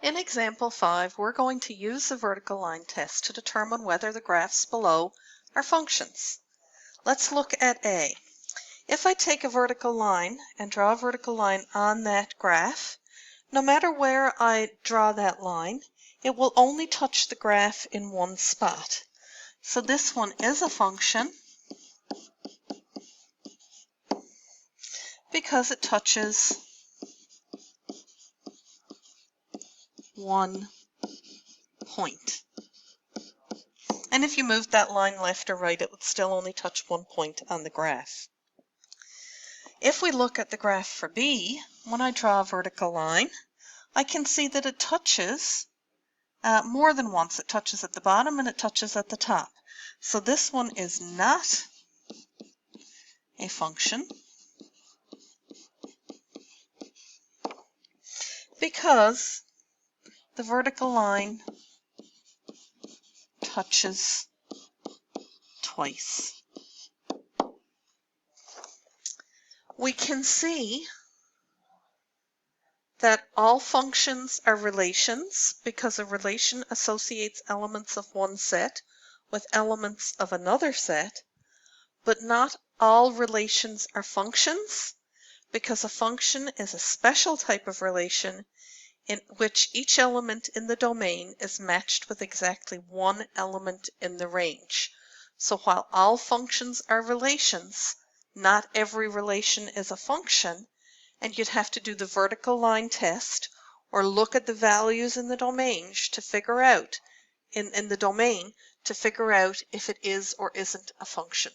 In example 5, we're going to use the vertical line test to determine whether the graphs below are functions. Let's look at A. If I take a vertical line and draw a vertical line on that graph, no matter where I draw that line, it will only touch the graph in one spot. So this one is a function because it touches one point. And if you moved that line left or right, it would still only touch one point on the graph. If we look at the graph for B, when I draw a vertical line, I can see that it touches more than once. It touches at the bottom and it touches at the top. So this one is not a function because the vertical line touches twice. We can see that all functions are relations because a relation associates elements of one set with elements of another set, but not all relations are functions because a function is a special type of relation in which each element in the domain is matched with exactly one element in the range. So while all functions are relations, not every relation is a function, and you'd have to do the vertical line test or look at the values in the domain to figure out if it is or isn't a function.